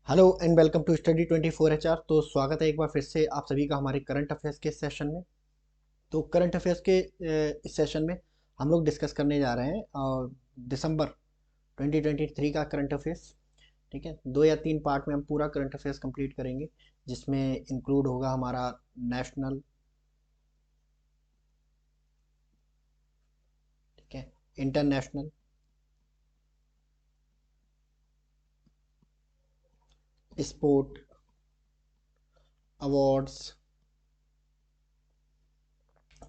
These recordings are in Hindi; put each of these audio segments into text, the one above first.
Hello and welcome to study 24 HR। तो स्वागत है एक बार फिर से आप सभी का हमारे करंट अफेयर्स के सेशन में। तो करंट अफेयर्स के इस सेशन में हम लोग डिस्कस करने जा रहे हैं दिसंबर 2023 का करंट अफेयर्स। ठीक है, 2 या 3 पार्ट में हम पूरा करंट अफेयर्स कंप्लीट करेंगे, जिसमें इंक्लूड होगा हमारा नेशनल, ठीक है, international, sport, awards,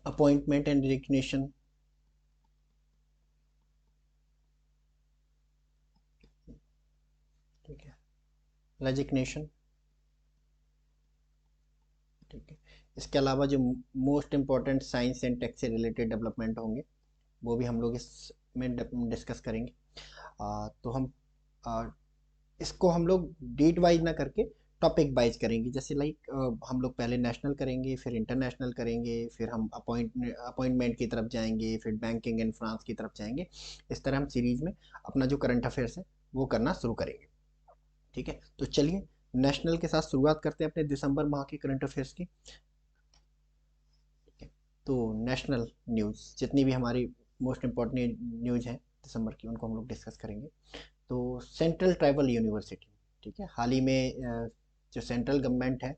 appointment and recognition, ठीक है, रेजिग्नेशन, ठीक है। इसके अलावा जो most important science and tech से रिलेटेड डेवलपमेंट होंगे वो भी हम लोग इसमें डिस्कस करेंगे। तो हम आ, इसको हम लोग डेट वाइज ना करके टॉपिक वाइज करेंगे। जैसे लाइक हम लोग पहले नेशनल करेंगे, फिर इंटरनेशनल करेंगे, फिर हम अपॉइंटमेंट की तरफ जाएंगे, फिर बैंकिंग एंड फ्रांस की तरफ जाएंगे। इस तरह हम सीरीज में अपना जो करंट अफेयर्स है वो करना शुरू करेंगे। ठीक है, तो चलिए नेशनल के साथ शुरुआत करते हैं अपने दिसंबर माह के करंट अफेयर्स की। ठीक है, तो नेशनल न्यूज़ जितनी भी हमारी मोस्ट इम्पॉर्टेंट न्यूज़ हैं दिसंबर की, उनको हम लोग डिस्कस करेंगे। तो सेंट्रल ट्राइबल यूनिवर्सिटी, ठीक है, हाल ही में जो सेंट्रल गवर्नमेंट है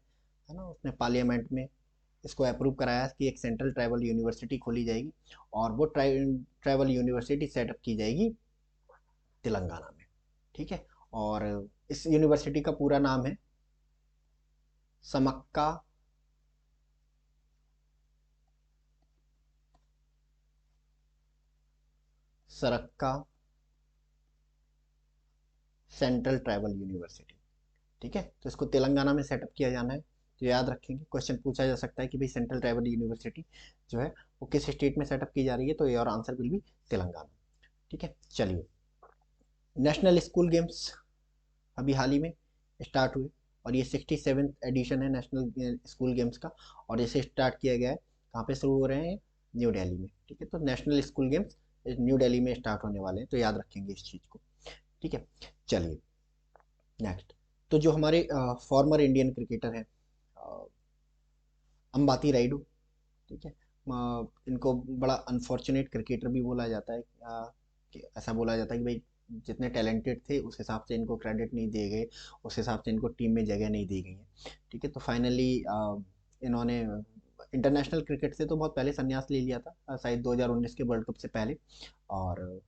ना, उसने पार्लियामेंट में इसको अप्रूव कराया कि एक सेंट्रल ट्राइबल यूनिवर्सिटी खोली जाएगी, और वो ट्राइबल यूनिवर्सिटी सेटअप की जाएगी तेलंगाना में। ठीक है, और इस यूनिवर्सिटी का पूरा नाम है समक्का सरक्का सेंट्रल ट्राइबल यूनिवर्सिटी। ठीक है, तो इसको तेलंगाना में सेटअप किया जाना है। तो याद रखेंगे, क्वेश्चन पूछा जा सकता है कि भाई सेंट्रल ट्राइबल यूनिवर्सिटी जो है वो किस स्टेट में सेटअप की जा रही है, तो your answer will be Telangana. ठीक है, चलिए नेशनल स्कूल गेम्स अभी हाल ही में स्टार्ट हुए, और ये 67th एडिशन है नेशनल स्कूल गेम्स का। और इसे स्टार्ट किया गया है, कहाँ पे शुरू हो रहे हैं, न्यू दिल्ली में। ठीक है, तो national school games new Delhi में स्टार्ट होने वाले हैं, तो याद रखेंगे इस चीज़ को। ठीक है, चलिए नेक्स्ट। तो जो हमारे फॉर्मर इंडियन क्रिकेटर हैं अंबाती राइडू, ठीक है, इनको बड़ा अनफॉर्चुनेट क्रिकेटर भी बोला जाता है। कि ऐसा बोला जाता है कि भाई जितने टैलेंटेड थे उस हिसाब से इनको क्रेडिट नहीं दिए गए, उस हिसाब से इनको टीम में जगह नहीं दी गई है। ठीक है, तो फाइनली इन्होंने इंटरनेशनल क्रिकेट से तो बहुत पहले संन्यास ले लिया था, शायद 2019 के वर्ल्ड कप से पहले। और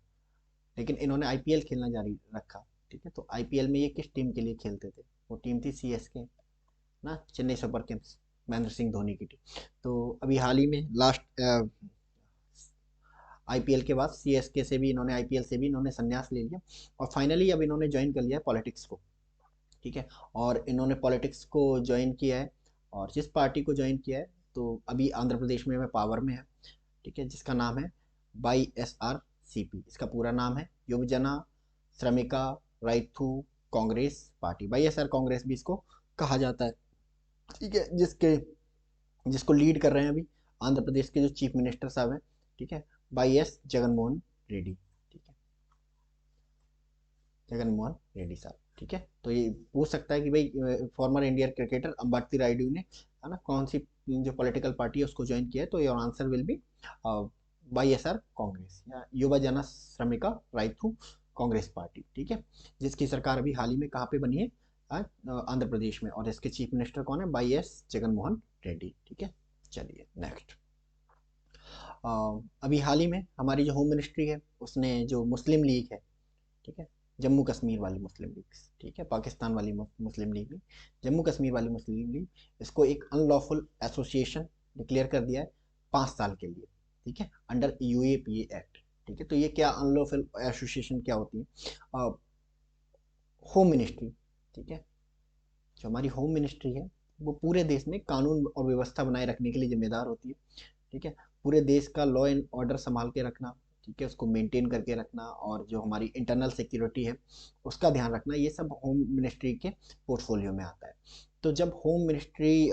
लेकिन इन्होंने आईपीएल खेलना जारी रखा। ठीक है, तो आईपीएल में ये किस टीम के लिए खेलते थे, वो टीम थी सीएसके ना, चेन्नई सुपर किंग्स, महेंद्र सिंह धोनी की टीम। तो अभी हाल ही में लास्ट आईपीएल के बाद सीएसके से भी इन्होंने, आईपीएल से भी इन्होंने संन्यास ले लिया, और फाइनली अब इन्होंने ज्वाइन कर लिया है पॉलिटिक्स को। ठीक है, और इन्होंने पॉलिटिक्स को ज्वाइन किया है, और जिस पार्टी को ज्वाइन किया है, तो अभी आंध्र प्रदेश में पावर में है। ठीक है, जिसका नाम है YSRCP, इसका पूरा नाम है युवजना श्रमिका राइथू कांग्रेस पार्टी, YSR कांग्रेस भी इसको कहा जाता है। ठीक है, जिसको लीड कर रहे हैं अभी आंध्र प्रदेश के जो चीफ मिनिस्टर साहब हैं, ठीक है, YS जगनमोहन रेड्डी। ठीक है, जगनमोहन रेड्डी साहब। ठीक है, तो ये पूछ सकता है कि भाई former Indian cricketer Ambati Rayudu ने, है ना, कौन सी जो पॉलिटिकल पार्टी है उसको ज्वाइन किया है, तो your answer will be YSR Congress, या युवा जन श्रमिका राइथू कांग्रेस पार्टी। ठीक है, जिसकी सरकार अभी हाल ही में कहाँ पे बनी है, आंध्र प्रदेश में, और इसके चीफ मिनिस्टर कौन है, YS जगनमोहन रेड्डी। ठीक है, चलिए नेक्स्ट। अभी हाल ही में हमारी जो होम मिनिस्ट्री है उसने जो मुस्लिम लीग है, ठीक है, जम्मू कश्मीर वाली मुस्लिम लीग, ठीक है, पाकिस्तान वाली मुस्लिम लीग नहीं, जम्मू कश्मीर वाली मुस्लिम लीग, इसको एक अनलॉफुल एसोसिएशन डिक्लेयर कर दिया है 5 साल के लिए। ठीक है, अंडर यूएपीए एक्ट। ठीक है, तो ये क्या अनलॉफुल एसोसिएशन क्या होती है, होम मिनिस्ट्री, ठीक है, जो हमारी होम मिनिस्ट्री है वो पूरे देश में कानून और व्यवस्था बनाए रखने के लिए जिम्मेदार होती है। ठीक है, पूरे देश का लॉ एंड ऑर्डर संभाल के रखना, ठीक है, उसको मेंटेन करके रखना, और जो हमारी इंटरनल सिक्योरिटी है उसका ध्यान रखना, ये सब होम मिनिस्ट्री के पोर्टफोलियो में आता है। तो जब home ministry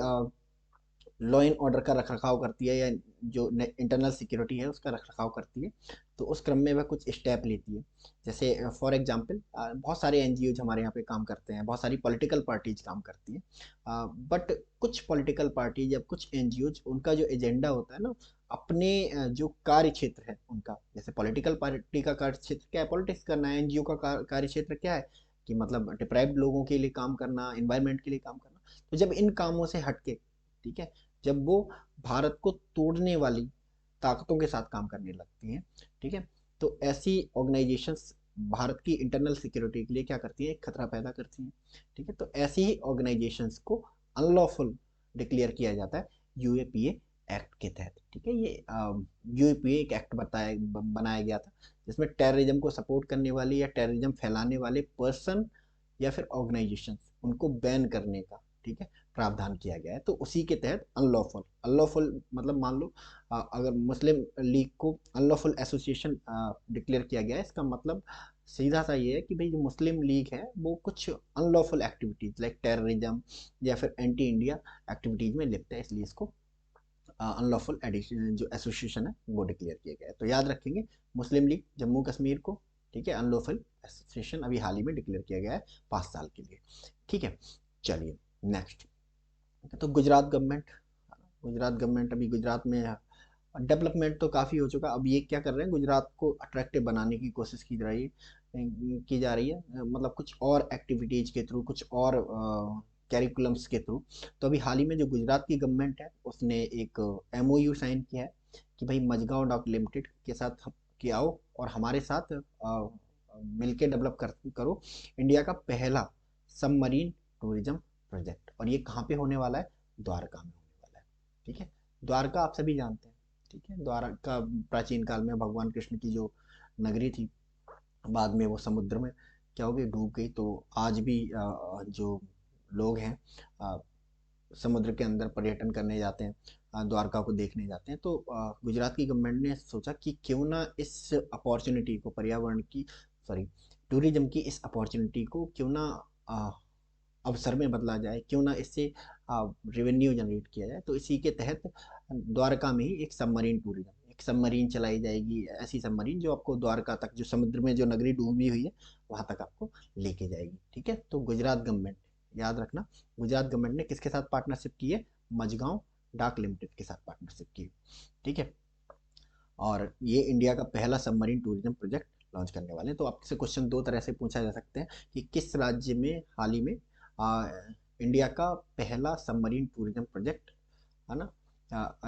law and order का रखरखाव करती है, या जो इंटरनल सिक्योरिटी है उसका रखरखाव करती है। तो उस क्रम में वह कुछ स्टेप लेती है। जैसे फॉर एग्जांपल बहुत सारे एनजीओज हमारे यहाँ पे काम करते हैं, बहुत सारी पॉलिटिकल पार्टीज काम करती हैं, बट कुछ पॉलिटिकल पार्टीज या कुछ एनजीओज, उनका जो एजेंडा होता है ना, अपने जो कार्य क्षेत्र है उनका, जैसे पॉलिटिकल पार्टी का कार्य क्षेत्र क्या है, पॉलिटिक्स करना है। एनजीओ का कार्य क्षेत्र क्या है कि मतलब डिप्राइव्ड लोगों के लिए काम करना, एनवायरनमेंट के लिए काम करना। तो जब इन कामों से हटके, ठीक है, जब वो भारत को तोड़ने वाली ताकतों के साथ काम करने लगती हैं, ठीक है, तो ऐसी ऑर्गेनाइजेशंस भारत की इंटरनल सिक्योरिटी के लिए क्या करती हैं, एक खतरा पैदा करती हैं। ठीक है, तो ऐसी ही ऑर्गेनाइजेशंस को अनलॉफुल डिक्लेयर किया जाता है यूएपीए एक्ट के तहत। ठीक है, ये यूएपीए एक एक्ट बनाया गया था, जिसमें टेररिज्म को सपोर्ट करने वाले या टेररिज्म फैलाने वाले पर्सन या फिर ऑर्गेनाइजेशन, उनको बैन करने का, ठीक है, प्रावधान किया गया है। तो उसी के तहत अनलॉफुल, अनलॉफुल मतलब मान लो अगर मुस्लिम लीग को अनलॉफुल एसोसिएशन डिक्लेयर किया गया है, इसका मतलब सीधा सा ये है कि भाई जो मुस्लिम लीग है वो कुछ अनलॉफुल एक्टिविटीज लाइक टेररिज्म या फिर एंटी इंडिया एक्टिविटीज में लिप्त है, इसलिए इसको अनलॉफुल एडिशन जो एसोसिएशन है वो डिक्लेयर किया गया है। तो याद रखेंगे, मुस्लिम लीग जम्मू कश्मीर को, ठीक है, अनलॉफुल एसोसिएशन अभी हाल ही में डिक्लेयर किया गया है 5 साल के लिए। ठीक है, चलिए नेक्स्ट। तो गुजरात गवर्नमेंट, गुजरात गवर्नमेंट अभी गुजरात में डेवलपमेंट तो काफ़ी हो चुका। अब ये क्या कर रहे हैं, गुजरात को अट्रैक्टिव बनाने की कोशिश की जा रही है, मतलब कुछ और एक्टिविटीज़ के थ्रू, कुछ और कैरिकुलम्स के थ्रू। तो अभी हाल ही में जो गुजरात की गवर्नमेंट है उसने एक एमओयू साइन किया है कि भाई मझगांव डॉक लिमिटेड के साथ कि आओ और हमारे साथ मिलके डेवलप करो इंडिया का पहला सबमरीन टूरिज्म प्रोजेक्ट। और ये कहाँ पे होने वाला है, द्वारका में होने वाला है। ठीक है, द्वारका आप सभी जानते हैं, ठीक है, द्वारका प्राचीन काल में भगवान कृष्ण की जो नगरी थी, बाद में वो समुद्र में क्या हो गई, डूब गई। तो आज भी जो लोग हैं समुद्र के अंदर पर्यटन करने जाते हैं, द्वारका को देखने जाते हैं। तो गुजरात की गवर्नमेंट ने सोचा कि क्यों ना इस अपॉर्चुनिटी को, पर्यावरण की, सॉरी, टूरिज्म की इस अपॉर्चुनिटी को क्यों ना अवसर में बदला जाए, क्यों ना इससे रेवेन्यू जनरेट किया जाए। तो इसी के तहत द्वारका में ही एक सबमरीन टूरिज्म, एक सबमरीन चलाई जाएगी, ऐसी सबमरीन जो आपको द्वारका तक, जो समुद्र में जो नगरी डूबी हुई है वहां तक आपको लेके जाएगी। ठीक है, तो गुजरात गवर्नमेंट, याद रखना, गुजरात गवर्नमेंट ने किसके साथ पार्टनरशिप की है, मझगांव डाक लिमिटेड के साथ पार्टनरशिप की है। ठीक है, और ये इंडिया का पहला सबमरीन टूरिज्म प्रोजेक्ट लॉन्च करने वाले हैं। तो आपसे क्वेश्चन दो तरह से पूछा जा सकते हैं कि किस राज्य में हाल ही में इंडिया का पहला सबमरीन टूरिज्म प्रोजेक्ट, है ना,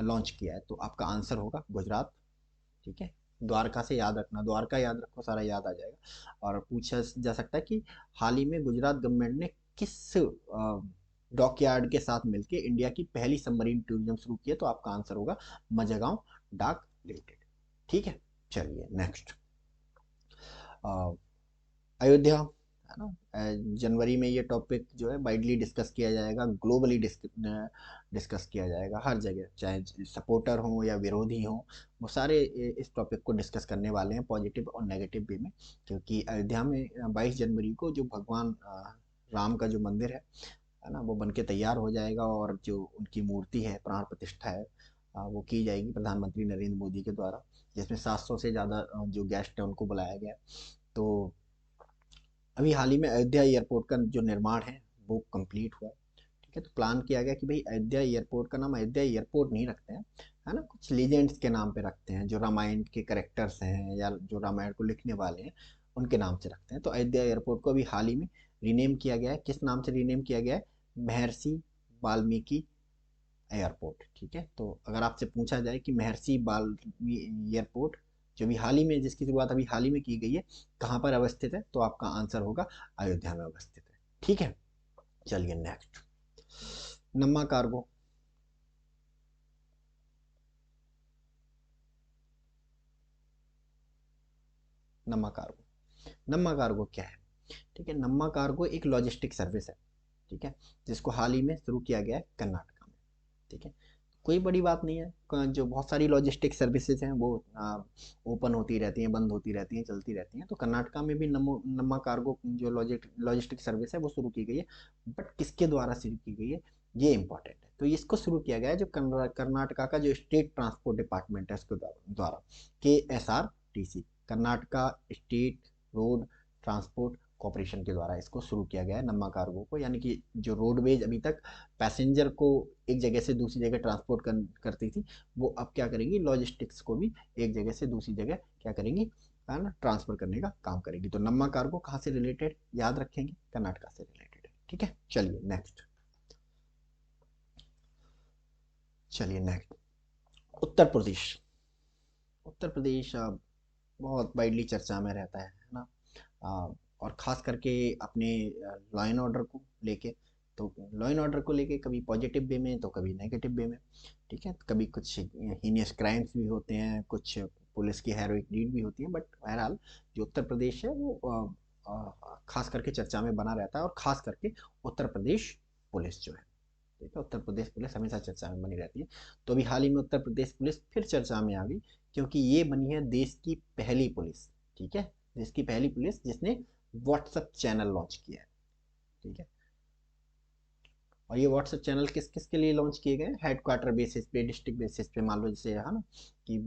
लॉन्च किया है। तो आपका आंसर होगा गुजरात। ठीक है, द्वारका से याद रखना, द्वारका याद रखो, सारा याद आ जाएगा। और पूछा जा सकता है कि हाल ही में गुजरात गवर्नमेंट ने किस डॉकयार्ड के साथ मिलकर इंडिया की पहली सबमरीन टूरिज्म शुरू की है। तो आपका आंसर होगा मझगांव डाक लिमिटेड। ठीक है, चलिए नेक्स्ट। अयोध्या, है ना, जनवरी में ये टॉपिक जो है वाइडली डिस्कस किया जाएगा, ग्लोबली डिस्कस किया जाएगा हर जगह, चाहे सपोर्टर हो या विरोधी हो, वो सारे इस टॉपिक को डिस्कस करने वाले हैं पॉजिटिव और नेगेटिव वे में। क्योंकि अयोध्या में 22 जनवरी को जो भगवान राम का जो मंदिर है ना, वो बन के तैयार हो जाएगा, और जो उनकी मूर्ति है, प्राण प्रतिष्ठा है, वो की जाएगी प्रधानमंत्री नरेंद्र मोदी के द्वारा, जिसमें 700 से ज़्यादा जो गेस्ट हैं उनको बुलाया गया। तो अभी हाल ही में अयोध्या एयरपोर्ट का जो निर्माण है वो कंप्लीट हुआ। ठीक है, तो प्लान किया गया कि भाई अयोध्या एयरपोर्ट का नाम अयोध्या एयरपोर्ट नहीं रखते हैं, है ना, कुछ लीजेंड्स के नाम पे रखते हैं, जो रामायण के करेक्टर्स हैं या जो रामायण को लिखने वाले हैं उनके नाम से रखते हैं। तो अयोध्या एयरपोर्ट को अभी हाल ही में रीनेम किया गया है। किस नाम से रीनेम किया गया है, महर्षि वाल्मीकि एयरपोर्ट। ठीक है, तो अगर आपसे पूछा जाए कि महर्षि वाल्मीकि एयरपोर्ट जो भी हाल ही में, जिसकी शुरुआत अभी हाल ही में की गई है, कहाँ पर अवस्थित है, तो आपका आंसर होगा अयोध्या में अवस्थित है। ठीक है, चलिए नेक्स्ट। नम्मा कार्गो, नम्मा कार्गो, नम्मा कार्गो क्या है। ठीक है, नम्मा कार्गो एक लॉजिस्टिक सर्विस है, ठीक है, जिसको हाल ही में शुरू किया गया है कर्नाटका में। ठीक है, कोई बड़ी बात नहीं है, जो बहुत सारी लॉजिस्टिक सर्विसेज हैं वो ओपन होती रहती हैं, बंद होती रहती हैं, चलती रहती हैं। तो कर्नाटका में भी नम्मा कार्गो जो लॉजिस्टिक सर्विस है वो शुरू की गई है। बट किसके द्वारा शुरू की गई है, ये इंपॉर्टेंट है। तो इसको शुरू किया गया है जो कर्नाटका का जो स्टेट ट्रांसपोर्ट डिपार्टमेंट है उसके द्वारा, KSRTC, Karnataka state road transport corporation के द्वारा इसको शुरू किया गया है नम्मा कार्गो को। यानी कि जो रोडवेज अभी तक पैसेंजर को एक जगह से दूसरी जगह ट्रांसपोर्ट करती थी, वो अब क्या करेंगी, लॉजिस्टिक्स को भी एक जगह से दूसरी जगह क्या करेंगी, है ना, ट्रांसफर करने का काम करेगी। तो नम्मा कार्गो कहाँ से रिलेटेड, याद रखेंगे, कर्नाटका से रिलेटेड है। ठीक है, चलिए नेक्स्ट, चलिए नेक्स्ट, उत्तर प्रदेश। उत्तर प्रदेश बहुत वाइडली चर्चा में रहता है ना, और ख़ास करके अपने लॉ एंड ऑर्डर को लेके। तो लॉ एंड ऑर्डर को लेके कभी पॉजिटिव वे में तो कभी नेगेटिव वे में, ठीक है। कभी कुछ हीनियस क्राइम्स भी होते हैं, कुछ पुलिस की हेरोइक डीड भी होती है, बट बहरहाल जो उत्तर प्रदेश है वो खास करके चर्चा में बना रहता है, और ख़ास करके उत्तर प्रदेश पुलिस जो है, ठीक है, उत्तर प्रदेश पुलिस हमेशा चर्चा में बनी रहती है। तो अभी हाल ही में उत्तर प्रदेश पुलिस फिर चर्चा में आ गई, क्योंकि ये बनी है देश की पहली पुलिस, ठीक है, देश की पहली पुलिस जिसने व्हाट्सएप चैनल लॉन्च किया है, ठीक है। और ये व्हाट्सएप चैनल किस किस के लिए लॉन्च किए गए, हेडक्वार्टर बेसिस पे, डिस्ट्रिक्ट बेसिस पे। मान लो जैसे है ना कि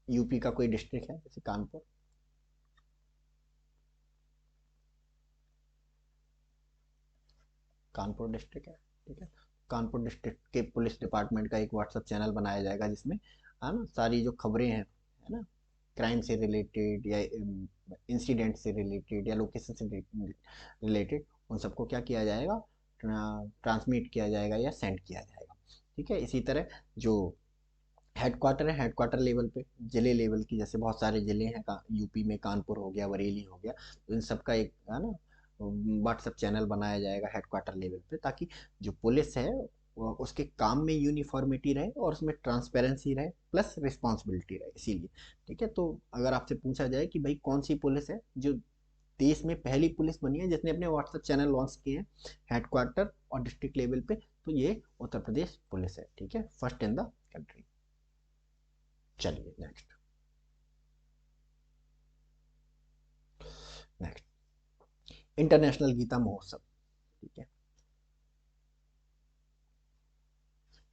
यूपी का कोई डिस्ट्रिक्ट है जैसे कानपुर, कानपुर डिस्ट्रिक्ट है, ठीक है, कानपुर डिस्ट्रिक्ट के पुलिस डिपार्टमेंट का एक व्हाट्सएप चैनल बनाया जाएगा जिसमें, है ना, सारी जो खबरें हैं, है ना, क्राइम से रिलेटेड या इंसिडेंट से रिलेटेड या लोकेशन से रिलेटेड, उन सबको क्या किया जाएगा, ट्रांसमिट किया जाएगा या सेंड किया जाएगा। ठीक है, इसी तरह जो हेडक्वार्टर है, हेडक्वार्टर लेवल पे, जिले लेवल की, जैसे बहुत सारे जिले हैं यूपी में, कानपुर हो गया, बरेली हो गया, तो इन सब का एक, है ना, व्हाट्सएप चैनल बनाया जाएगा हेडक्वार्टर लेवल पे, ताकि जो पुलिस है उसके काम में यूनिफॉर्मिटी रहे और उसमें ट्रांसपेरेंसी रहे प्लस रिस्पॉन्सिबिलिटी रहे, इसीलिए। ठीक है, तो अगर आपसे पूछा जाए कि भाई कौन सी पुलिस है जो देश में पहली पुलिस बनी है जिसने अपने व्हाट्सएप चैनल लॉन्च किए हैं हेडक्वार्टर और डिस्ट्रिक्ट लेवल पे, तो ये उत्तर प्रदेश पुलिस है, ठीक है, फर्स्ट इन द कंट्री। चलिए नेक्स्ट, नेक्स्ट, इंटरनेशनल गीता महोत्सव, ठीक है,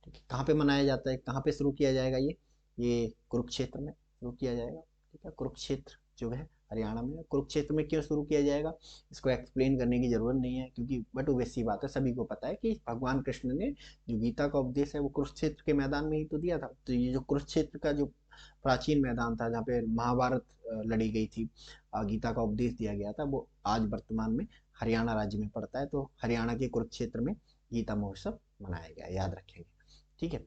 ठीक है, कहाँ पे मनाया जाता है, कहाँ पे शुरू किया जाएगा, ये कुरुक्षेत्र में शुरू किया जाएगा, ठीक है, कुरुक्षेत्र जो है हरियाणा में। कुरुक्षेत्र में क्यों शुरू किया जाएगा, इसको एक्सप्लेन करने की जरूरत नहीं है, क्योंकि बट वैसी बात है, सभी को पता है कि भगवान कृष्ण ने जो गीता का उपदेश है वो कुरुक्षेत्र के मैदान में ही तो दिया था। तो ये जो कुरुक्षेत्र का जो प्राचीन मैदान था जहाँ पे महाभारत लड़ी गई थी, गीता का उपदेश दिया गया था, वो आज वर्तमान में हरियाणा राज्य में पड़ता है। तो हरियाणा के कुरुक्षेत्र में गीता महोत्सव मनाया गया, याद रखेंगे। ठीक है,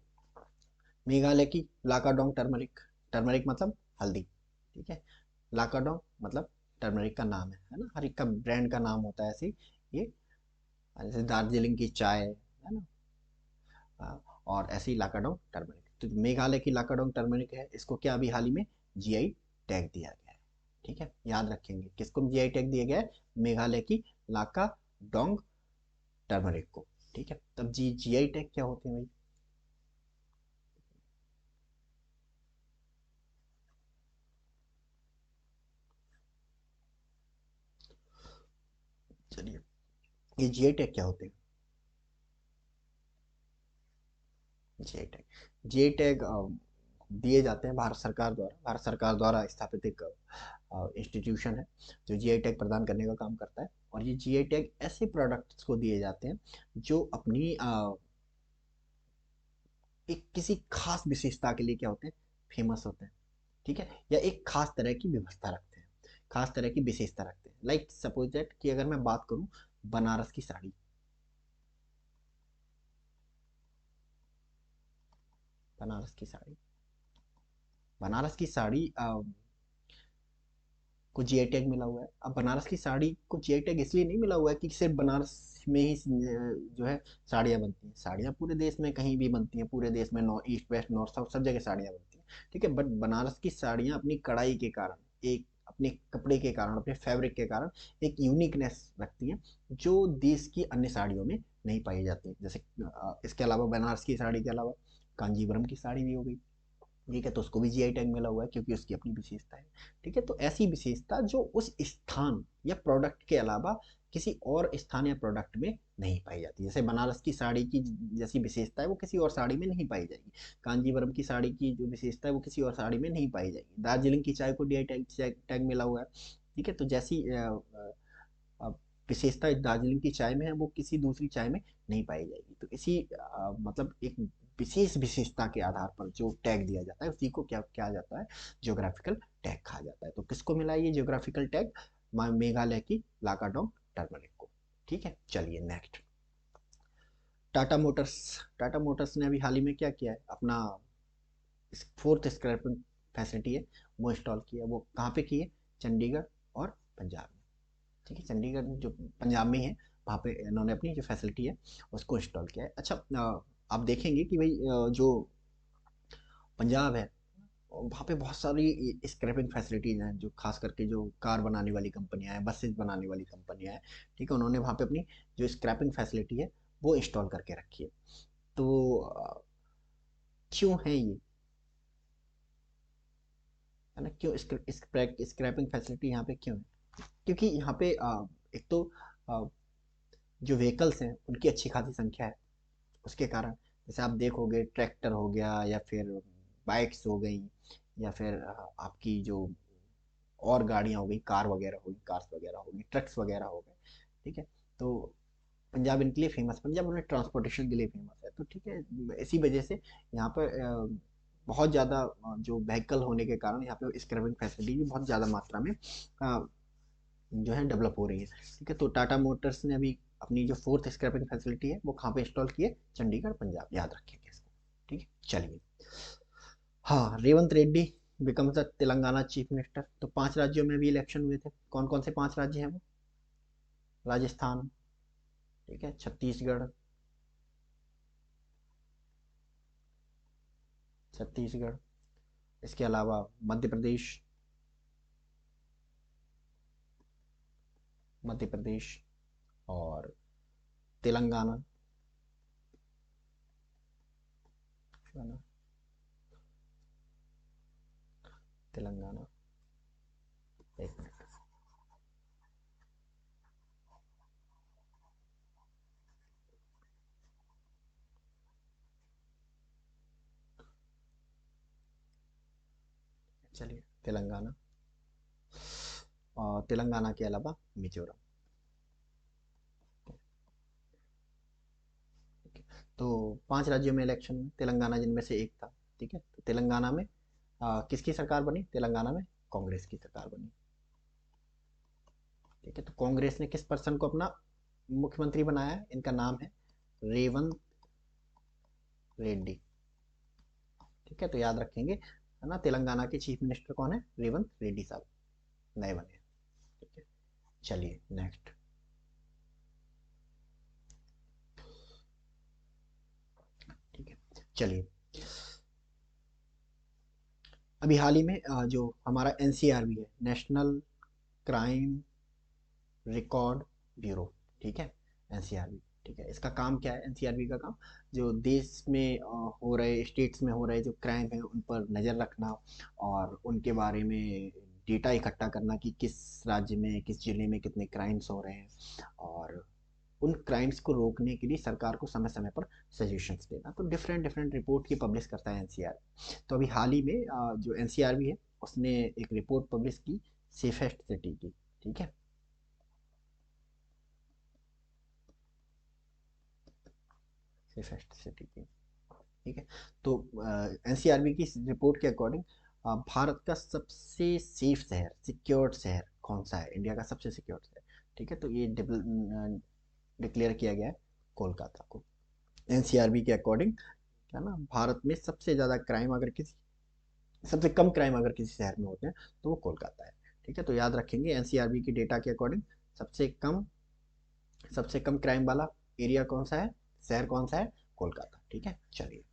मेघालय की लाकाडोंग टर्मरिक, टर्मरिक मतलब हल्दी, ठीक है, लाकाडोंग मतलब टर्मरिक का नाम है ना, हर एक का ब्रांड का नाम होता है ऐसे ये, जैसे दार्जिलिंग की चाय है ना, और ऐसे ही लाकाडोंग टर्मरिक। तो मेघालय की लाकाडोंग टर्मरिक है, इसको क्या अभी हाल ही में जीआई टैग दिया गया है, ठीक है, याद रखेंगे किसको जीआई टैग दिया गया है, मेघालय की लाकाडोंग टर्मरिक को, ठीक है। तब जीआई टैग क्या होते हैं भाई, चलिए, ये जीआई टैग क्या होते हैं, जीआई टैग, जीआई टैग दिए जाते हैं भारत सरकार द्वारा, भारत सरकार द्वारा स्थापित एक इंस्टीट्यूशन है जो जीआई टैग प्रदान करने का काम करता है। और ये जीआई टैग ऐसे प्रोडक्ट्स को दिए जाते हैं जो अपनी एक किसी खास विशेषता के लिए क्या होते हैं, फेमस होते हैं, ठीक है, या एक खास तरह की व्यवस्था रखते हैं, खास तरह की विशेषता रखते हैं। लाइक सपोज दैट कि अगर मैं बात करूं बनारस की साड़ी, बनारस की साड़ी, बनारस की साड़ी को जीआई टैग मिला हुआ है। अब बनारस की साड़ी को जीआई टैग इसलिए नहीं मिला हुआ है कि सिर्फ बनारस में ही जो है साड़ियाँ बनती हैं, साड़ियाँ पूरे देश में कहीं भी बनती हैं, पूरे देश में north east west north south सब जगह साड़ियाँ बनती हैं, ठीक है, बट बनारस की साड़ियाँ अपनी कढ़ाई के कारण, एक अपने कपड़े के कारण, अपने फैब्रिक के कारण एक यूनिकनेस रखती हैं जो देश की अन्य साड़ियों में नहीं पाई जाती। जैसे इसके अलावा बनारस की साड़ी के अलावा कांजीवरम की साड़ी भी हो गई, ठीक है, तो उसको भी जीआई टैग मिला हुआ है क्योंकि उसकी अपनी विशेषता है। ठीक है, तो ऐसी विशेषता जो उस स्थान या प्रोडक्ट के अलावा किसी और स्थान या प्रोडक्ट में नहीं पाई जाती, जैसे बनारस की साड़ी की जैसी विशेषता है वो किसी और साड़ी में नहीं पाई जाएगी, कांजीवरम की साड़ी की जो विशेषता है वो किसी और साड़ी में नहीं पाई जाएगी, दार्जिलिंग की चाय को डीआई टैग मिला हुआ है। ठीक है, तो जैसी अ, विशेषता दार्जिलिंग की चाय में है वो किसी दूसरी चाय में नहीं पाई जाएगी। तो इसी मतलब एक विशेष विशेषता के आधार पर जो टैग दिया जाता है उसी को क्या क्या जाता है, जियोग्राफिकल टैग कहा जाता है। तो किसको मिला ये जियोग्राफिकल टैग, मेघालय की लाकाडोंग टर्मरिक को। ठीक है, चलिए next. Tata Motors, Tata Motors ने अभी हाल ही में क्या किया है, अपना फोर्थ स्क्रैपिंग फैसिलिटी है वो इंस्टॉल किया। वो कहाँ पे की है, चंडीगढ़ और पंजाब में। ठीक है, चंडीगढ़ जो पंजाब में है वहाँ पे इन्होंने अपनी जो फैसिलिटी है उसको इंस्टॉल किया है। अच्छा, आप देखेंगे कि भाई जो पंजाब है वहाँ पे बहुत सारी स्क्रैपिंग फैसिलिटीज़ हैं, जो खास करके जो कार बनाने वाली कंपनियां हैं, बसेस बनाने वाली कंपनियां हैं। ठीक है, उन्होंने वहाँ पे अपनी जो स्क्रैपिंग फैसिलिटी है वो इंस्टॉल करके रखी है। तो क्यों है ये, है ना, क्यों स्क्रैपिंग फैसिलिटी यहाँ पे क्यों है, क्योंकि यहाँ पे एक तो अ, जो व्हीकल्स हैं उनकी अच्छी खासी संख्या है, उसके कारण जैसे आप देखोगे ट्रैक्टर हो गया या फिर बाइक्स हो गई या फिर आपकी जो और गाड़ियाँ हो गई, कार वगैरह होगी, कार्स वगैरह होगी, ट्रक्स वगैरह हो गए। ठीक है, तो पंजाब इनके लिए फेमस, पंजाब उन्हें ट्रांसपोर्टेशन के लिए फेमस है। तो ठीक है, इसी वजह से यहाँ पर बहुत ज़्यादा जो व्हीकल होने के कारण यहाँ पे स्क्रैपिंग फैसिलिटी भी बहुत ज़्यादा मात्रा में जो है डेवलप हो रही है। ठीक है, तो टाटा मोटर्स ने अभी अपनी जो फोर्थ स्क्रैपिंग फैसिलिटी है वो कहाँ पे इंस्टॉल की है, चंडीगढ़ पंजाब, याद रखेंगे इसको। ठीक है, चलिए। हाँ, Revanth Reddy become the Telangana chief minister. तो 5 राज्यों में भी इलेक्शन हुए थे, कौन कौन से 5 राज्य हैं वो, राजस्थान, ठीक है, छत्तीसगढ़, छत्तीसगढ़, इसके अलावा मध्य प्रदेश, मध्य प्रदेश और तेलंगाना, है ना, तेलंगाना। एक मिनट, चलिए, तेलंगाना और तेलंगाना के अलावा मिजोरम। ठीक है, तो 5 राज्यों में इलेक्शन में तेलंगाना जिनमें से एक था। ठीक है, तो तेलंगाना में किसकी सरकार बनी, तेलंगाना में कांग्रेस की सरकार बनी। ठीक है, तो कांग्रेस ने किस पर्सन को अपना मुख्यमंत्री बनाया है, इनका नाम है रेवंत रेड्डी। ठीक है, तो याद रखेंगे, है ना, तेलंगाना के चीफ मिनिस्टर कौन है, रेवंत रेड्डी साहब नए बने। ठीक है, चलिए नेक्स्ट। ठीक है, चलिए। अभी हाल ही में जो हमारा एनसीआरबी है, नेशनल क्राइम रिकॉर्ड ब्यूरो। ठीक है, एनसीआरबी। ठीक है, इसका काम क्या है, एनसीआरबी का काम जो देश में हो रहे, स्टेट्स में हो रहे जो क्राइम है उन पर नज़र रखना और उनके बारे में डेटा इकट्ठा करना कि किस राज्य में किस जिले में कितने क्राइम्स हो रहे हैं, और उन क्राइम्स को रोकने के लिए सरकार को समय समय पर सजेशंस देना। तो डिफरेंट डिफरेंट रिपोर्ट की पब्लिश करता है एनसीआर। तो अभी हाल ही में जो एनसीआरबी है उसने एक रिपोर्ट पब्लिश की सेफेस्ट सिटी की। ठीक है, सेफेस्ट सिटी की। ठीक है, तो एनसीआरबी की इस रिपोर्ट के अकॉर्डिंग भारत का सबसे सेफ शहर, सिक्योर्ड शहर कौन सा है, इंडिया का सबसे सिक्योर्ड शहर। ठीक है, तो ये डिक्लेयर किया गया है कोलकाता को, एनसीआरबी के अकॉर्डिंग। है ना, भारत में सबसे ज़्यादा क्राइम अगर किसी, सबसे कम क्राइम अगर किसी शहर में होते हैं तो वो कोलकाता है। ठीक है, तो याद रखेंगे एनसीआरबी की डेटा के अकॉर्डिंग सबसे कम क्राइम वाला एरिया कौन सा है, शहर कौन सा है, कोलकाता। ठीक है, चलिए।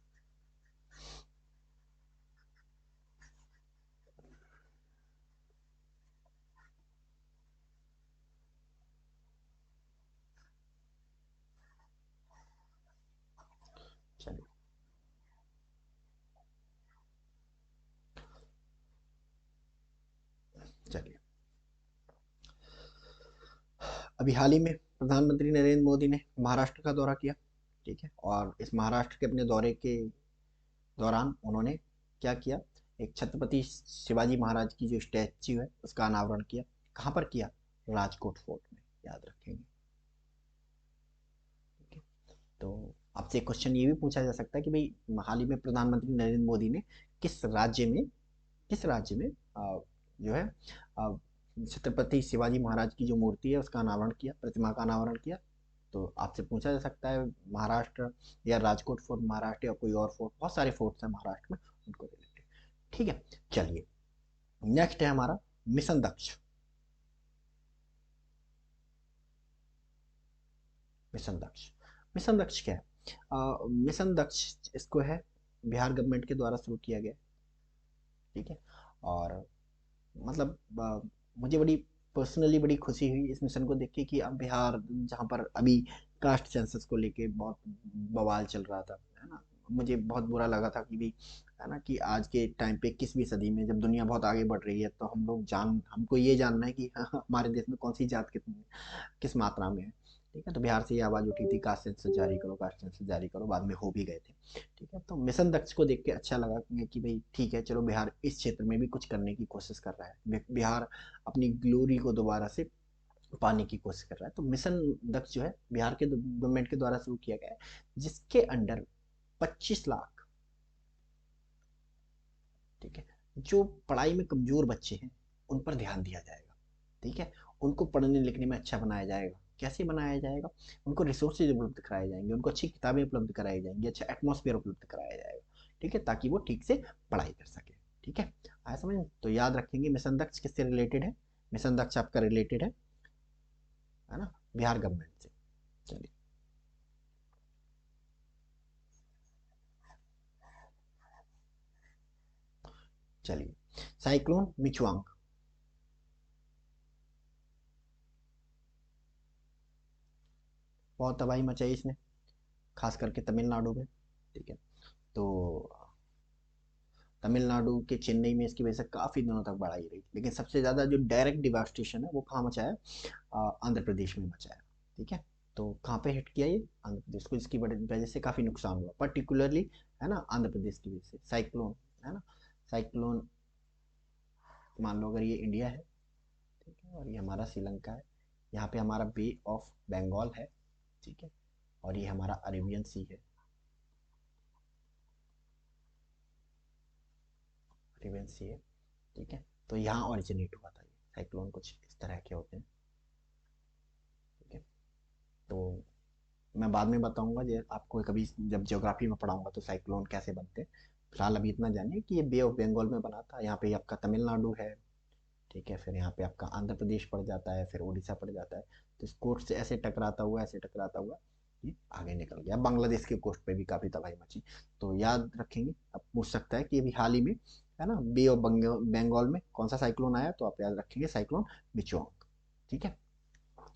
चलिए, अभी हाल ही में प्रधानमंत्री नरेंद्र मोदी ने महाराष्ट्र का दौरा किया, ठीक है। और इस महाराष्ट्र के अपने दौरे के दौरान उन्होंने क्या किया, एक छत्रपति शिवाजी महाराज की जो स्टैच्यू है उसका अनावरण किया। कहाँ पर किया? राजकोट फोर्ट में, याद रखेंगे, ठीक है। तो आपसे एक क्वेश्चन ये भी पूछा जा सकता है कि भाई हाल ही में प्रधानमंत्री नरेंद्र मोदी ने किस राज्य में, किस राज्य में जो है छत्रपति शिवाजी महाराज की जो मूर्ति है उसका अनावरण किया, प्रतिमा का अनावरण किया? तो आपसे पूछा जा सकता है महाराष्ट्र या राजकोट फोर्ट महाराष्ट्र या कोई और फोर्ट, बहुत सारे फोर्ट्स हैं महाराष्ट्र में, उनको रिलेटेड, ठीक है। चलिए नेक्स्ट है हमारा मिशन दक्ष। मिशन दक्ष, मिशन दक्ष क्या है? मिशन दक्ष इसको है बिहार गवर्नमेंट के द्वारा शुरू किया गया, ठीक है। और मतलब मुझे बड़ी पर्सनली बड़ी खुशी हुई इस मिशन को देख के कि अब बिहार, जहाँ पर अभी कास्ट सेंसस को लेके बहुत बवाल चल रहा था, है ना, मुझे बहुत बुरा लगा था कि भी, है ना, कि आज के टाइम पे 21वीं सदी में जब दुनिया बहुत आगे बढ़ रही है तो हम लोग हमको ये जानना है कि हमारे देश में कौन सी जात कितनी, किस मात्रा में है, ठीक है। तो बिहार से ये आवाज़ उठी थी कास्ट सेंसस जारी करो, कास्ट सेंसस जारी करो, बाद में हो भी गए थे, ठीक है। तो मिशन दक्ष को देख के अच्छा लगा कि भाई ठीक है, चलो बिहार इस क्षेत्र में भी कुछ करने की कोशिश कर रहा है, बिहार अपनी ग्लोरी को दोबारा से पाने की कोशिश कर रहा है। तो मिशन दक्ष जो है बिहार के गवर्नमेंट के द्वारा शुरू किया गया है, जिसके अंडर 25 लाख, ठीक है, जो पढ़ाई में कमजोर बच्चे हैं उन पर ध्यान दिया जाएगा, ठीक है। उनको पढ़ने लिखने में अच्छा बनाया जाएगा। कैसे बनाया जाएगा? उनको रिसोर्सेज उपलब्ध कराए जाएंगे, उनको अच्छी किताबें उपलब्ध कराई जाएंगी, अच्छा एटमॉस्फेयर उपलब्ध कराया जाएगा, ठीक है, ताकि वो ठीक से पढ़ाई कर सके, ठीक है। आया समझ में? तो याद रखेंगे मिशन दक्ष किससे रिलेटेड है? मिशन दक्ष आपका रिलेटेड है ना, बिहार गवर्नमेंट से। चलिए, चलिए साइक्लोन मिचुआंग, बहुत तबाही मचाई इसने, खास करके तमिलनाडु में, ठीक है। तो तमिलनाडु के चेन्नई में इसकी वजह से काफ़ी दिनों तक बाढ़ आई रही, लेकिन सबसे ज़्यादा जो डायरेक्ट डिवास्टेशन है वो कहाँ मचा है? आंध्र प्रदेश में मचा है, ठीक है। तो कहाँ पे हिट किया ये? आंध्र प्रदेश को, इसकी वजह से काफ़ी नुकसान हुआ पर्टिकुलरली, है ना, आंध्र प्रदेश की वजह से। साइक्लोन, है ना, साइक्लोन, मान लो अगर ये इंडिया है, ठीक है, और ये हमारा श्रीलंका है, यहाँ पे हमारा बे ऑफ बंगाल है, ठीक है, और ये हमारा अरेबियन सी है, अरेबियन सी है, ठीक है। तो यहाँ ऑरिजिनेट हुआ था ये साइक्लोन, कुछ इस तरह के होते हैं, ठीक है। तो मैं बाद में बताऊंगा, जो आपको कभी जब ज्योग्राफी में पढ़ाऊंगा तो साइक्लोन कैसे बनते हैं। फिलहाल अभी इतना जानिए कि ये बे ऑफ बंगाल में बना था। यहाँ पे आपका तमिलनाडु है, ठीक है, फिर यहाँ पे आपका आंध्र प्रदेश पड़ जाता है, फिर उड़ीसा पड़ जाता है। तो इस कोस्ट से ऐसे टकराता हुआ, ऐसे टकराता हुआ ये आगे निकल गया, बांग्लादेश के कोस्ट पे भी काफ़ी तबाही मची। तो याद रखेंगे, अब पूछ सकता है कि अभी हाल ही में, है ना, बे ऑफ बंगाल में कौन सा साइक्लोन आया, तो आप याद रखेंगे साइक्लोन मिचोंग, ठीक है,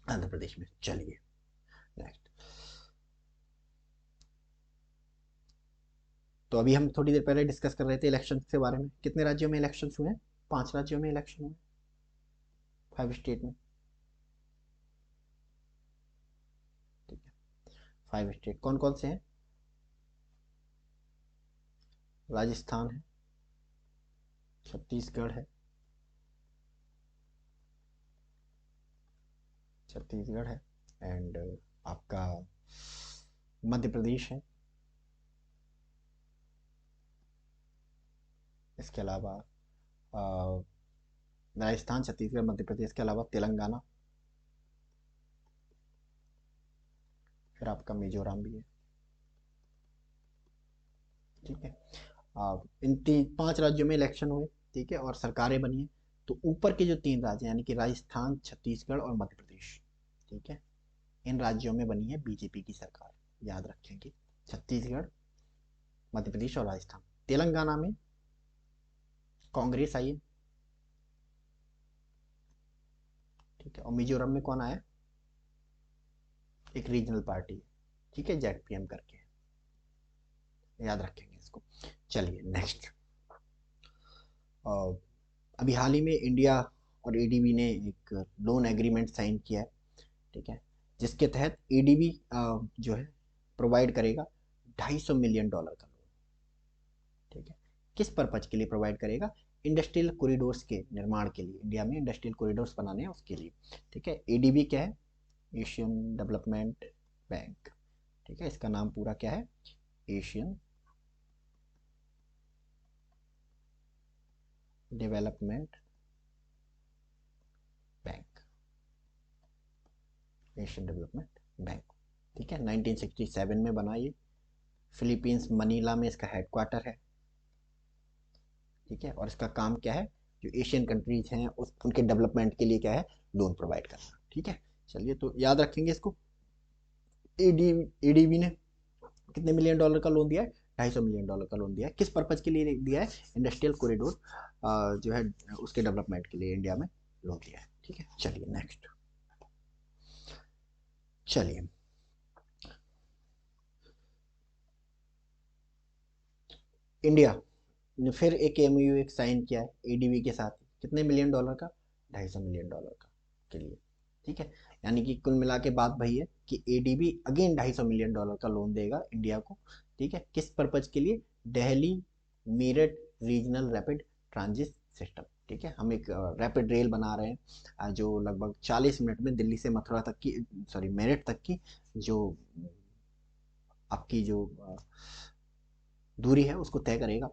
आंध्र प्रदेश में। चलिए नेक्स्ट। तो अभी हम थोड़ी देर पहले डिस्कस कर रहे थे इलेक्शन के बारे में। कितने राज्यों में इलेक्शन हुए हैं? 5 राज्यों में इलेक्शन हुए, 5 स्टेट में, ठीक है। 5 स्टेट कौन कौन से हैं? राजस्थान है, छत्तीसगढ़ है, छत्तीसगढ़ है, एंड आपका मध्य प्रदेश है, इसके अलावा राजस्थान, छत्तीसगढ़, मध्य प्रदेश के अलावा तेलंगाना, फिर आपका मिजोरम भी है, ठीक है। इन 5 राज्यों में इलेक्शन हुए, ठीक है, और सरकारें बनी हैं। तो ऊपर के जो 3 राज्य यानी कि राजस्थान, छत्तीसगढ़ और मध्य प्रदेश, ठीक है, इन राज्यों में बनी है बीजेपी की सरकार, याद रखेंगे, छत्तीसगढ़, मध्य प्रदेश और राजस्थान। तेलंगाना में कांग्रेस आई है, ठीक है, और मिजोरम में कौन आया? एक रीजनल पार्टी है, ठीक है, जेडपीएम करके, याद रखेंगे इसको। चलिए नेक्स्ट। अभी हाल ही में इंडिया और एडीबी ने एक लोन एग्रीमेंट साइन किया है, ठीक है, जिसके तहत एडीबी जो है प्रोवाइड करेगा $250 मिलियन का लोन। ठीक है, किस पर्पज के लिए प्रोवाइड करेगा? इंडस्ट्रियल कॉरिडोर्स के निर्माण के लिए, इंडिया में इंडस्ट्रियल कॉरिडोर्स बनाने हैं उसके लिए। ठीक है, एडीबी क्या है? Asian development bank. ठीक है, इसका नाम पूरा क्या है? Asian development bank, Asian development bank. ठीक है, 1967 में बना ये। फिलीपींस मनीला में इसका हेडक्वार्टर है। ठीक है, और इसका काम क्या है? जो एशियन कंट्रीज हैं उस उनके डेवलपमेंट के लिए क्या है? लोन प्रोवाइड करना। ठीक है, चलिए तो याद रखेंगे इसको। एडीबी ने कितने मिलियन डॉलर का लोन दिया है? $250 मिलियन का लोन दिया है। किस पर्पज के लिए दिया है? इंडस्ट्रियल कॉरिडोर जो है उसके डेवलपमेंट के लिए इंडिया में लोन दिया है। ठीक है, चलिए नेक्स्ट। चलिए, इंडिया ने फिर एक एमओयू एक साइन किया है एडीबी के साथ। कितने मिलियन डॉलर का? $250 मिलियन का के लिए। ठीक है, यानी कि कुल मिला के बात वही है कि एडीबी अगेन $250 मिलियन का लोन देगा इंडिया को। ठीक है, किस पर्पज के लिए? Delhi Meerut regional rapid transit system. ठीक है, हम एक रैपिड रेल बना रहे हैं जो लगभग 40 मिनट में दिल्ली से मथुरा तक की, सॉरी मेरठ तक की जो आपकी जो दूरी है उसको तय करेगा।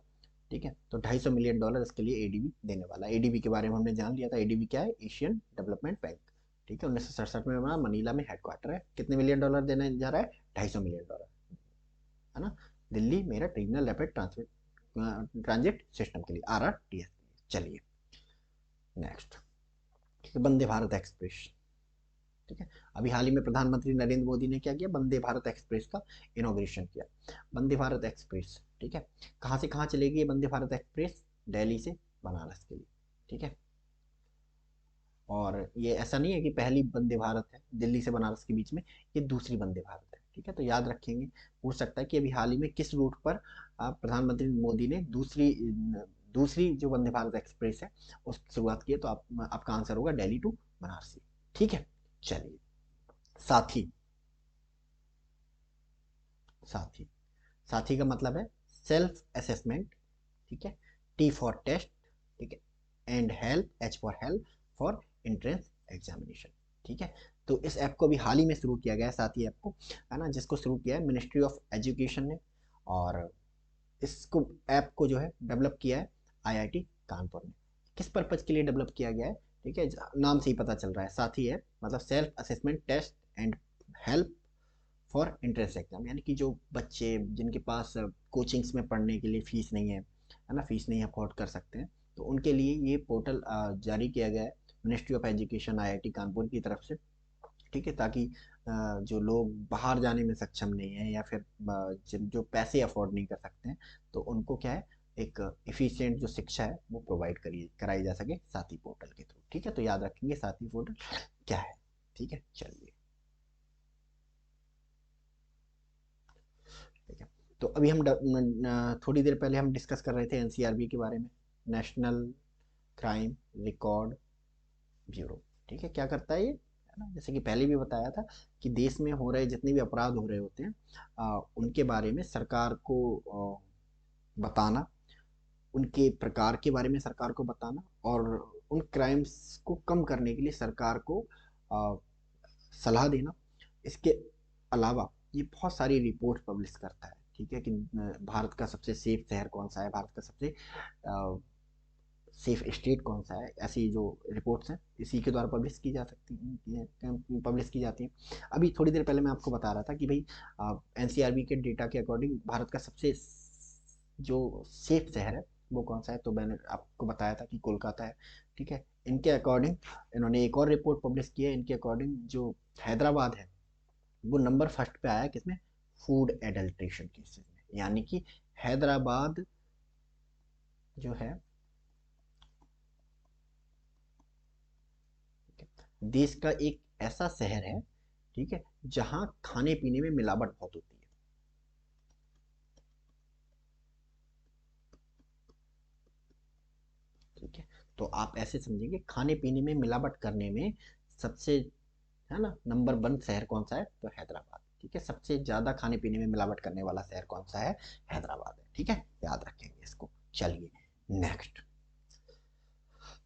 ठीक है, तो $250 मिलियन इसके लिए एडीबी देने वाला है। एडीबी के बारे में हमने जान लिया था। एडीबी क्या है? Asian development bank. ठीक है, 1967 में बना, मनीला में हेडक्वार्टर है। कितने मिलियन डॉलर देने जा रहा है? $250 मिलियन, है ना? Delhi Meerut regional rapid transit system के लिए, RRTS। चलिए नेक्स्ट। ठीक है, वंदे भारत एक्सप्रेस। ठीक है, अभी हाल ही में प्रधानमंत्री नरेंद्र मोदी ने क्या किया? वंदे भारत एक्सप्रेस का इनॉग्रेशन किया। वंदे भारत एक्सप्रेस, ठीक है, कहाँ से कहाँ चलेगी ये वंदे भारत एक्सप्रेस? दिल्ली से बनारस के लिए। ठीक है, और ये ऐसा नहीं है कि पहली वंदे भारत है दिल्ली से बनारस के बीच में, ये दूसरी वंदे भारत है। ठीक है, तो याद रखेंगे। पूछ सकता है कि अभी हाल ही में किस रूट पर प्रधानमंत्री मोदी ने दूसरी दूसरी जो वंदे भारत एक्सप्रेस है उसकी शुरुआत की है? तो आपका आंसर होगा दिल्ली टू बनारसी। ठीक है, चलिए। साथी, साथी, साथी का मतलब है सेल्फ असेसमेंट। ठीक है, टी फॉर टेस्ट। ठीक है, and help, H for help for entrance examination. ठीक है, तो इस ऐप को भी हाल ही में शुरू किया गया है, साथी ऐप को, है ना, जिसको शुरू किया है मिनिस्ट्री ऑफ एजुकेशन ने। और इसको ऐप को जो है डेवलप किया है आईआईटी कानपुर ने। किस पर्पज के लिए डेवलप किया गया है? ठीक है, नाम से ही पता चल रहा है, साथी है मतलब self assessment test and help for entrance exam. यानी कि जो बच्चे जिनके पास कोचिंग्स में पढ़ने के लिए फीस नहीं है ना, फीस नहीं अफोर्ड कर सकते हैं, तो उनके लिए ये पोर्टल जारी किया गया है ministry of education IIT Kanpur की तरफ से। ठीक है, ताकि जो लोग बाहर जाने में सक्षम नहीं है या फिर जो पैसे अफोर्ड नहीं कर सकते हैं, तो उनको क्या है, एक एफिशिएंट जो शिक्षा है वो प्रोवाइड करी कराई जा सके साथी पोर्टल के थ्रू। ठीक है, तो याद रखेंगे साथी पोर्टल क्या है। ठीक है, चलिए। ठीक है, तो अभी हम थोड़ी देर पहले हम डिस्कस कर रहे थे एनसीआरबी के बारे में, नेशनल क्राइम रिकॉर्ड ब्यूरो। ठीक है, क्या करता है ये? है ना, जैसे कि पहले भी बताया था कि देश में हो रहे जितने भी अपराध हो रहे होते हैं उनके बारे में सरकार को बताना, उनके प्रकार के बारे में सरकार को बताना, और उन क्राइम्स को कम करने के लिए सरकार को अ, सलाह देना। इसके अलावा ये बहुत सारी रिपोर्ट पब्लिश करता है। ठीक है, कि भारत का सबसे सेफ शहर कौन सा है, भारत का सबसे सेफ स्टेट कौन सा है, ऐसी जो रिपोर्ट्स हैं इसी के द्वारा पब्लिश की जा सकती हैं, पब्लिश की जाती हैं। अभी थोड़ी देर पहले मैं आपको बता रहा था कि भाई एनसीआरबी के डेटा के अकॉर्डिंग भारत का सबसे जो सेफ शहर है वो कौन सा है, तो मैंने आपको बताया था कि कोलकाता है। ठीक है, इनके अकॉर्डिंग इन्होंने एक और रिपोर्ट पब्लिश की है। इनके अकॉर्डिंग जो हैदराबाद है वो नंबर फर्स्ट पे आया किसमें? फूड एडल्ट्रेशन केसेस में। यानी कि हैदराबाद जो है देश का एक ऐसा शहर है, ठीक है, जहां खाने पीने में मिलावट बहुत होती है। ठीक है, तो आप ऐसे समझेंगे खाने पीने में मिलावट करने में सबसे, है ना। नंबर 1 शहर कौन सा है, तो हैदराबाद। ठीक है, सबसे ज्यादा खाने पीने में मिलावट करने वाला शहर कौन सा है, हैदराबाद है। ठीक है, याद रखेंगे इसको। चलिए नेक्स्ट।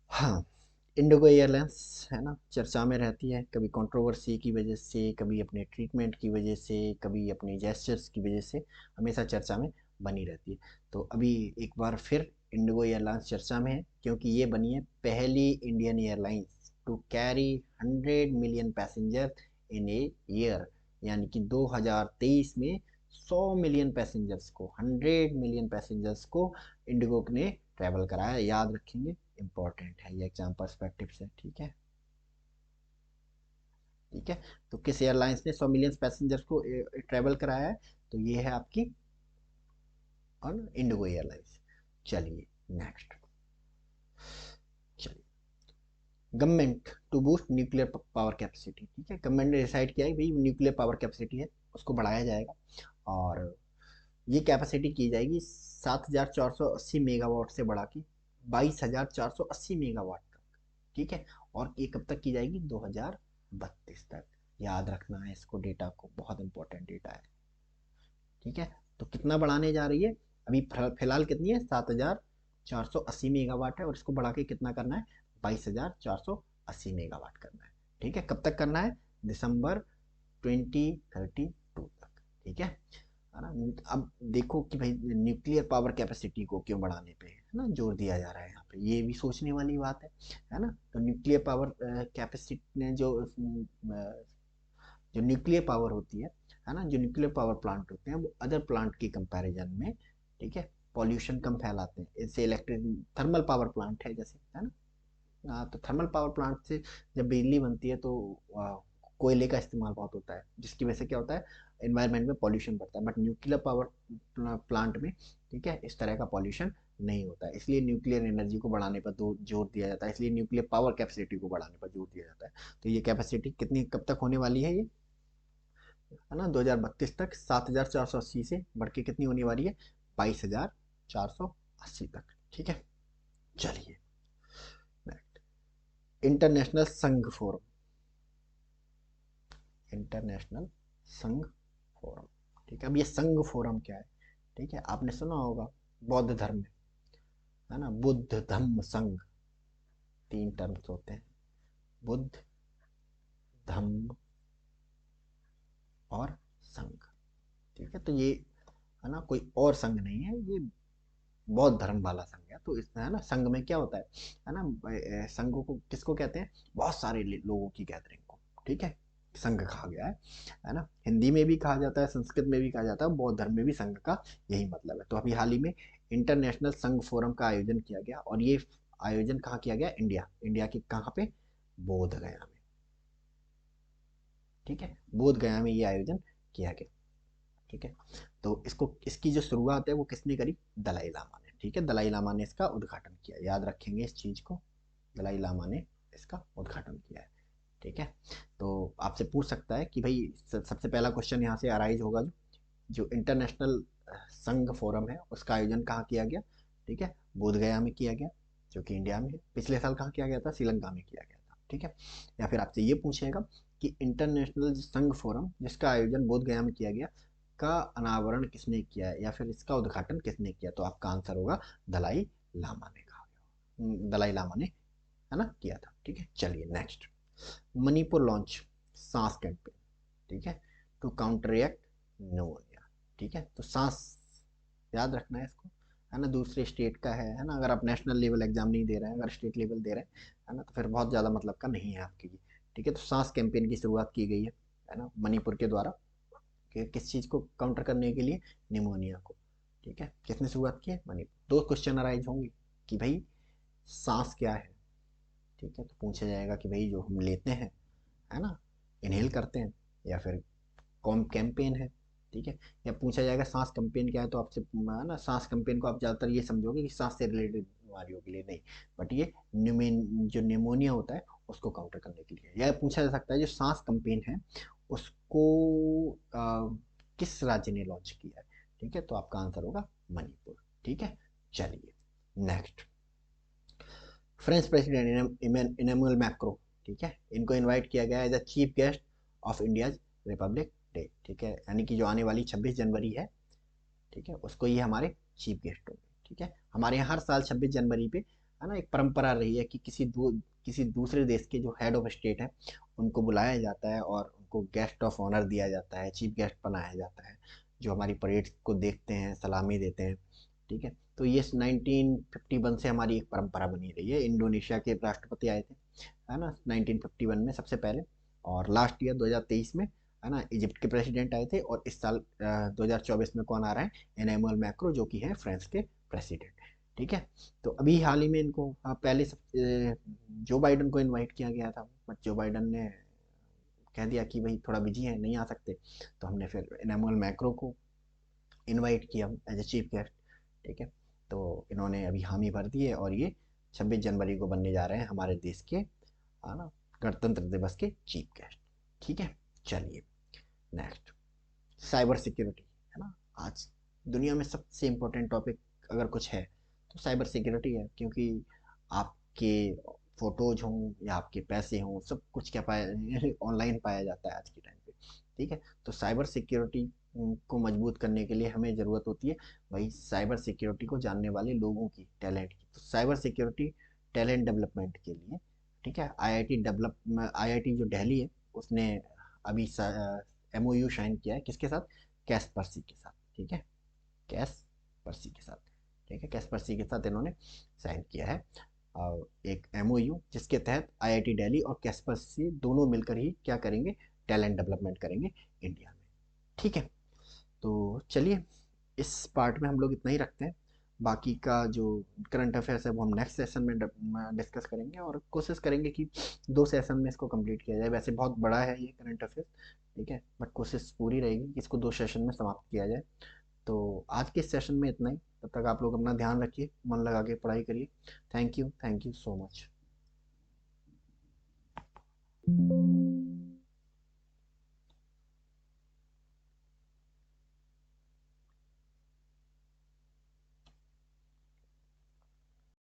हाँ, इंडिगो एयरलाइंस है ना, चर्चा में रहती है, कभी कंट्रोवर्सी की वजह से, कभी अपने ट्रीटमेंट की वजह से, कभी अपने जेस्चर्स की वजह से, हमेशा चर्चा में बनी रहती है। तो अभी एक बार फिर इंडिगो एयरलाइंस चर्चा में है, क्योंकि ये बनी है पहली Indian airlines to carry 100 million passenger in a year. यानी कि 2023 में 100 मिलियन पैसेंजर्स को, 100 मिलियन पैसेंजर्स को इंडिगो ने ट्रैवल कराया। याद रखेंगे, इंपॉर्टेंट है ये एग्जाम पर्सपेक्टिव से। ठीक है, ठीक है। तो किस एयरलाइंस ने 100 मिलियन पैसेंजर्स को ट्रैवल कराया है, तो ये है आपकी और इंडिगो एयरलाइंस। चलिए नेक्स्ट। चलिए, government to boost nuclear power capacity. ठीक है, गवर्नमेंट ने डिसाइड किया है भाई न्यूक्लियर पावर कैपेसिटी है उसको बढ़ाया जाएगा, और ये कैपेसिटी की जाएगी 7,480 मेगावाट से बढ़ा के 22,480 मेगावाट तक। ठीक है, और ये कब तक की जाएगी, 2032 तक। याद रखना है इसको, डेटा को, बहुत इंपॉर्टेंट डेटा है। ठीक है, तो कितना बढ़ाने जा रही है, अभी फिलहाल कितनी है, 7,480 मेगावाट है, और इसको बढ़ा के कितना करना है, 22,480 मेगावाट करना है। ठीक है, कब तक करना है, दिसंबर 2032 तक। ठीक है ना। अब देखो कि भाई न्यूक्लियर पावर कैपेसिटी को क्यों बढ़ाने पे है ना जोर दिया जा रहा है यहाँ पे, ये भी सोचने वाली बात है ना। तो न्यूक्लियर पावर कैपेसिटी ने जो न्यूक्लियर पावर होती है ना, जो न्यूक्लियर पावर प्लांट होते हैं वो अदर प्लांट के कंपैरिजन में, ठीक है, पॉल्यूशन कम फैलाते हैं। इससे इलेक्ट्रिक थर्मल पावर प्लांट है जैसे, है ना। तो थर्मल पावर प्लांट से जब बिजली बनती है तो कोयले का इस्तेमाल बहुत होता है, जिसकी वजह से क्या होता है, एनवायरनमेंट में पॉल्यूशन बढ़ता है। बट न्यूक्लियर पावर प्लांट में, ठीक है, इस तरह का पॉल्यूशन नहीं होता है। इसलिए न्यूक्लियर एनर्जी को बढ़ाने पर जोर दिया जाता है, इसलिए न्यूक्लियर पावर कैपेसिटी को बढ़ाने पर जोर दिया जाता है। तो ये कैपेसिटी कितनी कब तक होने वाली है, ये है ना 2032 तक 7,480 से बढ़ के कितनी होने वाली है, 22,480 तक। ठीक है, चलिए इंटरनेशनल संघ फोरम। इंटरनेशनल संघ फोरम, ठीक है। अब ये संघ फोरम क्या है, ठीक है, आपने सुना होगा बौद्ध धर्म में, है ना, बुद्ध धम्म संघ, 3 टर्म्स होते हैं, बुद्ध धम्म और संघ। ठीक है, तो ये है ना कोई और संघ नहीं है, ये बौद्ध धर्म वाला संघ है। तो इसमें है ना, संघ में क्या होता है ना, संघ को किसको कहते हैं, बहुत सारे लोगों की गैदरिंग को। ठीक है, संघ कहा गया है ना। हिंदी में भी कहा जाता है, संस्कृत में भी कहा जाता है, बौद्ध धर्म में भी संघ का यही मतलब है। तो अभी हाल ही में इंटरनेशनल संघ फोरम का आयोजन किया गया, और ये आयोजन कहाँ किया गया, इंडिया के कहाँ पे, बोध गया में। ठीक है, बोध गया में ये आयोजन किया गया। ठीक है, तो इसको, इसकी जो शुरुआत है वो किसने करी, दलाई लामा ने। ठीक है, दलाई लामा ने इसका उद्घाटन किया, याद रखेंगे इस चीज को, दलाई लामा ने इसका उद्घाटन किया है। ठीक है, तो आपसे पूछ सकता है कि भाई सबसे पहला क्वेश्चन यहाँ से अराइज होगा, जो जो इंटरनेशनल संघ फोरम है उसका आयोजन कहाँ किया गया। ठीक है, बोध गया में किया गया, जो कि इंडिया में है। पिछले साल कहाँ किया गया था, श्रीलंका में किया गया था। ठीक है, या फिर आपसे ये पूछेगा कि इंटरनेशनल संघ फोरम जिसका आयोजन बोध गया में किया गया का अनावरण किसने किया है, या फिर इसका उद्घाटन किसने किया, तो आपका आंसर होगा दलाई लामा ने, कहा गया दलाई लामा ने, है ना, किया था। ठीक है, चलिए नेक्स्ट। मणिपुर लॉन्च सांस कैंपेन। ठीक है, टू काउंटर रिएक्ट न्यूमोनिया। ठीक है, तो सांस याद रखना है इसको, है ना, दूसरे स्टेट का है ना। अगर आप नेशनल लेवल एग्जाम नहीं दे रहे हैं, अगर स्टेट लेवल दे रहे हैं, है ना, तो फिर बहुत ज़्यादा मतलब का नहीं है आपके लिए। ठीक है, तो सांस कैंपेन की शुरुआत की गई है ना, मणिपुर के द्वारा, कि किस चीज़ को काउंटर करने के लिए, निमोनिया को। ठीक है, किसने शुरुआत की है, मणिपुर। 2 क्वेश्चन अराइज होंगे कि भाई सांस क्या है। ठीक है, तो पूछा जाएगा कि भाई जो हम लेते हैं, है ना, इनहेल करते हैं, या फिर कॉम कैंपेन है। ठीक है, या पूछा जाएगा सांस कैंपेन क्या है, तो आपसे है ना, सांस कैंपेन को आप ज़्यादातर ये समझोगे कि सांस से रिलेटेड बीमारियों के लिए नहीं, बट ये जो निमोनिया होता है उसको काउंटर करने के लिए। या पूछा जा सकता है जो सांस कैंपेन है उसको किस राज्य ने लॉन्च किया है। ठीक है, तो आपका आंसर होगा मणिपुर। ठीक है, चलिए next. French president Emmanuel Macron, ठीक है, इनको इनवाइट किया गया as a chief guest of India's republic day, ठीक है, यानी कि जो आने वाली 26 जनवरी है, ठीक है, उसको ये हमारे चीफ गेस्ट होंगे। ठीक है, हमारे यहाँ हर साल 26 जनवरी पे, है ना, एक परंपरा रही है कि किसी दूसरे देश के जो हेड ऑफ स्टेट है उनको बुलाया जाता है और उनको गेस्ट ऑफ ऑनर दिया जाता है, चीफ गेस्ट बनाया जाता है, जो हमारी परेड को देखते हैं, सलामी देते हैं। ठीक है, तो ये 1951 से हमारी एक परंपरा बनी रही है। इंडोनेशिया के राष्ट्रपति आए थे, है ना, 1951 में सबसे पहले, और लास्ट ईयर 2023 में, है ना, इजिप्ट के प्रेसिडेंट आए थे, और इस साल 2024 में कौन आ रहा है, एनामुअल मैक्रो, जो कि है फ्रांस के प्रेसिडेंट। ठीक है, तो अभी हाल ही में इनको पहले जो बाइडन को इनवाइट किया गया था, बट जो बाइडन ने कह दिया कि भाई थोड़ा बिजी है, नहीं आ सकते, तो हमने फिर एनामुअल मैक्रो को इनवाइट किया एज ए चीफ गेस्ट। ठीक है, तो इन्होंने अभी हामी भर दी है, और ये 26 जनवरी को बनने जा रहे हैं हमारे देश के, है ना, गणतंत्र दिवस के चीफ गेस्ट। ठीक है, चलिए नेक्स्ट, साइबर सिक्योरिटी, है ना, आज दुनिया में सबसे इम्पोर्टेंट टॉपिक अगर कुछ है तो साइबर सिक्योरिटी है, क्योंकि आपके फोटोज हों या आपके पैसे हों, सब कुछ क्या पाया ऑनलाइन पाया जाता है आज के टाइम पे। ठीक है, तो साइबर सिक्योरिटी को मजबूत करने के लिए हमें ज़रूरत होती है भाई साइबर सिक्योरिटी को जानने वाले लोगों की, टैलेंट की। तो साइबर सिक्योरिटी टैलेंट डेवलपमेंट के लिए, ठीक है, आईआईटी जो दिल्ली है, उसने अभी एमओयू साइन किया है किसके साथ, कैस्पर्सी के साथ। ठीक है, कैस्पर्सी के साथ, ठीक है, कैस्पर्सी के साथ इन्होंने साइन किया है एक एमओयू, जिसके तहत आईआईटी दिल्ली और कैस्पर्सी दोनों मिलकर ही क्या करेंगे, टैलेंट डेवलपमेंट करेंगे इंडिया में। ठीक है, तो चलिए इस पार्ट में हम लोग इतना ही रखते हैं। बाकी का जो करंट अफेयर्स है वो हम नेक्स्ट सेशन में डिस्कस करेंगे, और कोशिश करेंगे कि 2 सेशन में इसको कंप्लीट किया जाए। वैसे बहुत बड़ा है ये करंट अफेयर्स, ठीक है, बट कोशिश पूरी रहेगी कि इसको 2 सेशन में समाप्त किया जाए। तो आज के सेशन में इतना ही, तब तक आप लोग अपना ध्यान रखिए, मन लगा के पढ़ाई करिए। Thank you so much.